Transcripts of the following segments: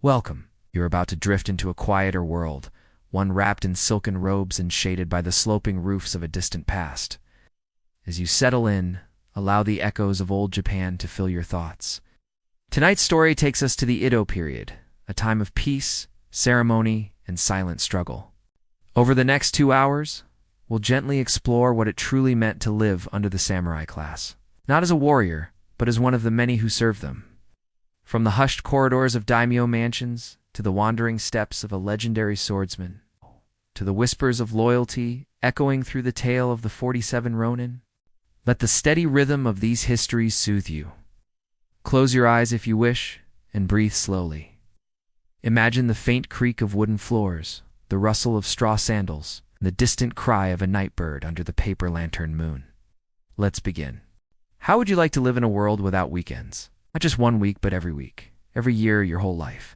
Welcome. You're about to drift into a quieter world, one wrapped in silken robes and shaded by the sloping roofs of a distant past. As you settle in, allow the echoes of old Japan to fill your thoughts. Tonight's story takes us to the Edo period, a time of peace, ceremony, and silent struggle. Over the next 2 hours, we'll gently explore what it truly meant to live under the samurai class. Not as a warrior, but as one of the many who served them. From the hushed corridors of Daimyo mansions, to the wandering steps of a legendary swordsman, to the whispers of loyalty echoing through the tale of the 47 Ronin, let the steady rhythm of these histories soothe you. Close your eyes if you wish, and breathe slowly. Imagine the faint creak of wooden floors, the rustle of straw sandals, and the distant cry of a night bird under the paper lantern moon. Let's begin. How would you like to live in a world without weekends? Not just 1 week, but every week, every year, your whole life.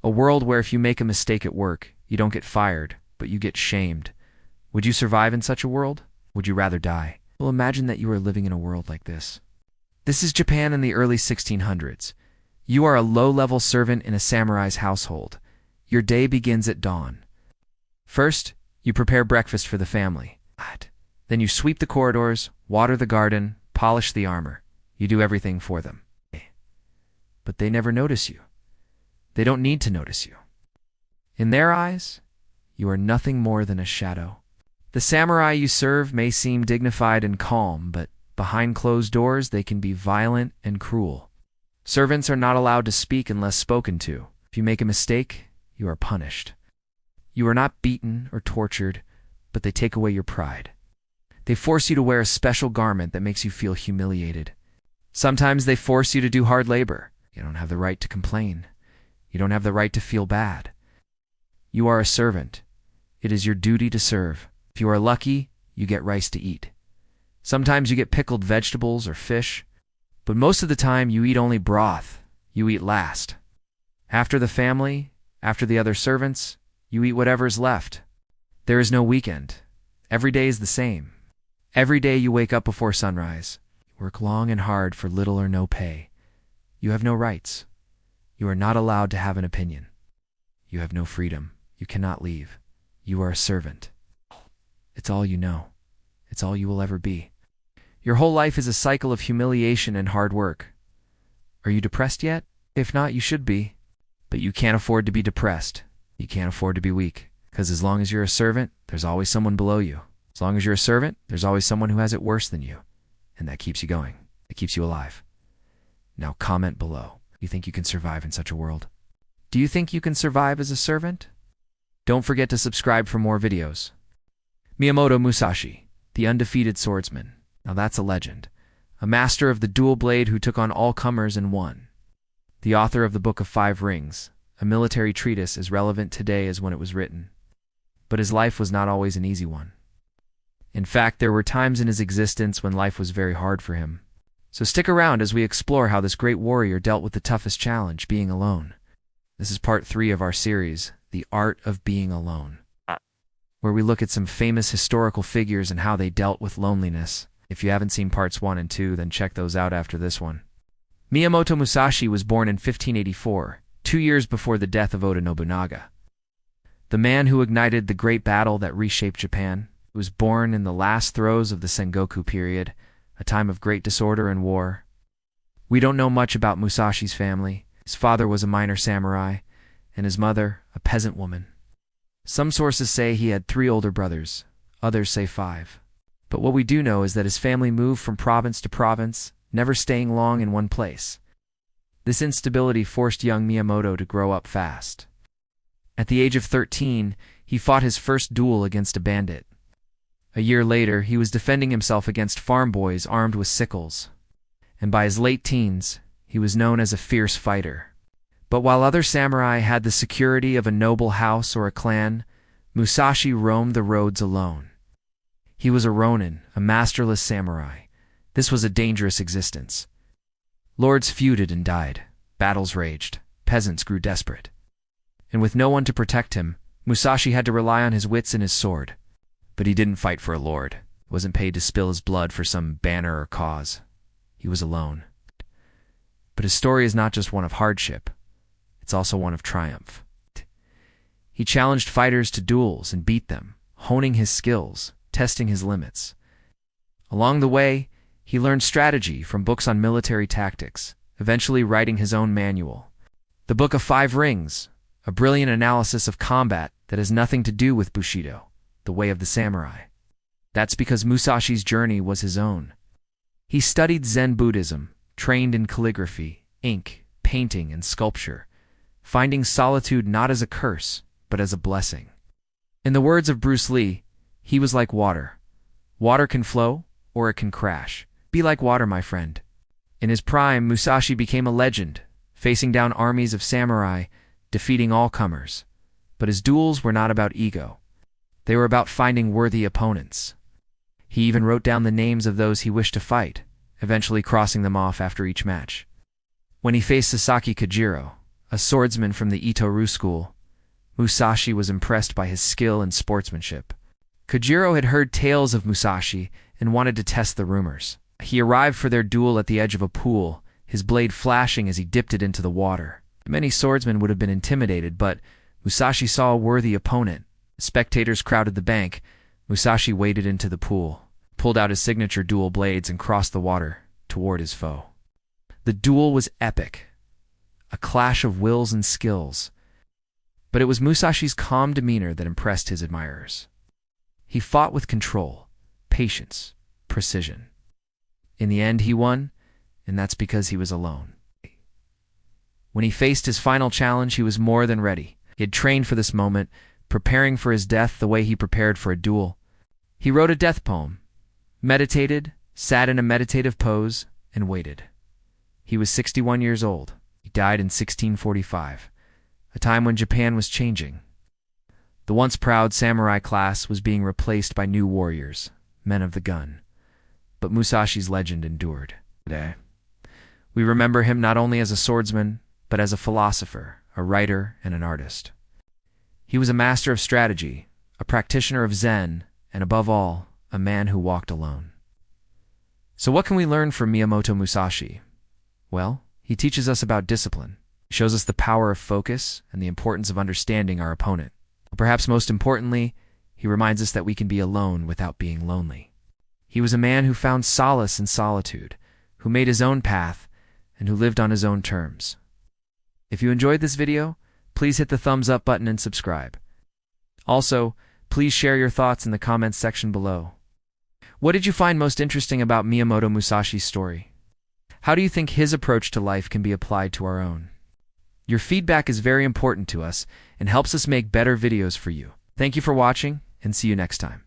A world where if you make a mistake at work, you don't get fired, but you get shamed. Would you survive in such a world? Would you rather die? Well, imagine that you are living in a world like this. This is Japan in the early 1600s. You are a low-level servant in a samurai's household. Your day begins at dawn. First, you prepare breakfast for the family. Then you sweep the corridors, water the garden, polish the armor. You do everything for them. But they never notice you. They don't need to notice you. In their eyes, you are nothing more than a shadow. The samurai you serve may seem dignified and calm, but behind closed doors they can be violent and cruel. Servants are not allowed to speak unless spoken to. If you make a mistake, you are punished. You are not beaten or tortured, but they take away your pride. They force you to wear a special garment that makes you feel humiliated. Sometimes they force you to do hard labor. You don't have the right to complain. You don't have the right to feel bad. You are a servant. It is your duty to serve. If you are lucky, you get rice to eat. Sometimes you get pickled vegetables or fish, but most of the time you eat only broth. You eat last. After the family, after the other servants, you eat whatever is left. There is no weekend. Every day is the same. Every day you wake up before sunrise. You work long and hard for little or no pay. You have no rights. You are not allowed to have an opinion. You have no freedom. You cannot leave. You are a servant. It's all you know. It's all you will ever be. Your whole life is a cycle of humiliation and hard work. Are you depressed yet? If not, you should be. But you can't afford to be depressed. You can't afford to be weak. Because as long as you're a servant, there's always someone below you. As long as you're a servant, there's always someone who has it worse than you. And that keeps you going. It keeps you alive. Now comment below. Do you think you can survive in such a world? Do you think you can survive as a servant? Don't forget to subscribe for more videos. Miyamoto Musashi, the undefeated swordsman. Now that's a legend. A master of the dual blade who took on all comers and won. The author of the Book of 5 Rings, a military treatise as relevant today as when it was written. But his life was not always an easy one. In fact, there were times in his existence when life was very hard for him. So stick around as we explore how this great warrior dealt with the toughest challenge, being alone. This is part 3 of our series, The Art of Being Alone, where we look at some famous historical figures and how they dealt with loneliness. If you haven't seen parts 1 and 2, then check those out after this one. Miyamoto Musashi was born in 1584, 2 years before the death of Oda Nobunaga. The man who ignited the great battle that reshaped Japan was born in the last throes of the Sengoku period, a time of great disorder and war. We don't know much about Musashi's family. His father was a minor samurai, and his mother, a peasant woman. Some sources say he had 3 older brothers, others say 5. But what we do know is that his family moved from province to province, never staying long in one place. This instability forced young Miyamoto to grow up fast. At the age of 13, he fought his first duel against a bandit. A year later, he was defending himself against farm boys armed with sickles. And by his late teens, he was known as a fierce fighter. But while other samurai had the security of a noble house or a clan, Musashi roamed the roads alone. He was a Ronin, a masterless samurai. This was a dangerous existence. Lords feuded and died. Battles raged. Peasants grew desperate. And with no one to protect him, Musashi had to rely on his wits and his sword. But he didn't fight for a lord. He wasn't paid to spill his blood for some banner or cause. He was alone. But his story is not just one of hardship. it's also one of triumph. He challenged fighters to duels and beat them, honing his skills, testing his limits. Along the way, he learned strategy from books on military tactics, eventually writing his own manual. The Book of Five Rings, a brilliant analysis of combat that has nothing to do with Bushido, the way of the samurai. That's because Musashi's journey was his own. He studied Zen Buddhism, trained in calligraphy, ink, painting, and sculpture, finding solitude not as a curse, but as a blessing. In the words of Bruce Lee, he was like water. Water can flow, or it can crash. Be like water, my friend. In his prime, Musashi became a legend, facing down armies of samurai, defeating all comers. But his duels were not about ego. They were about finding worthy opponents. He even wrote down the names of those he wished to fight, eventually crossing them off after each match. When he faced Sasaki Kojiro, a swordsman from the Ito-Ryu school, Musashi was impressed by his skill and sportsmanship. Kojiro had heard tales of Musashi and wanted to test the rumors. He arrived for their duel at the edge of a pool, his blade flashing as he dipped it into the water. Many swordsmen would have been intimidated, but Musashi saw a worthy opponent. Spectators crowded the bank. Musashi waded into the pool, pulled out his signature dual blades, and crossed the water toward his foe. The duel was epic, a clash of wills and skills. But it was Musashi's calm demeanor that impressed his admirers. He fought with control, patience, precision. In the end, he won, and that's because he was alone. When he faced his final challenge, he was more than ready. He had trained for this moment, preparing for his death the way he prepared for a duel. He wrote a death poem, meditated, sat in a meditative pose, and waited. He was 61 years old. He died in 1645, a time when Japan was changing. The once proud samurai class was being replaced by new warriors, men of the gun. But Musashi's legend endured. Today, we remember him not only as a swordsman, but as a philosopher, a writer, and an artist. He was a master of strategy, a practitioner of Zen, and above all, a man who walked alone. So what can we learn from Miyamoto Musashi? Well, he teaches us about discipline. He shows us the power of focus and the importance of understanding our opponent. But perhaps most importantly, he reminds us that we can be alone without being lonely. He was a man who found solace in solitude, who made his own path, and who lived on his own terms. If you enjoyed this video, please hit the thumbs up button and subscribe. Also, please share your thoughts in the comments section below. What did you find most interesting about Miyamoto Musashi's story? How do you think his approach to life can be applied to our own? Your feedback is very important to us and helps us make better videos for you. Thank you for watching, and see you next time.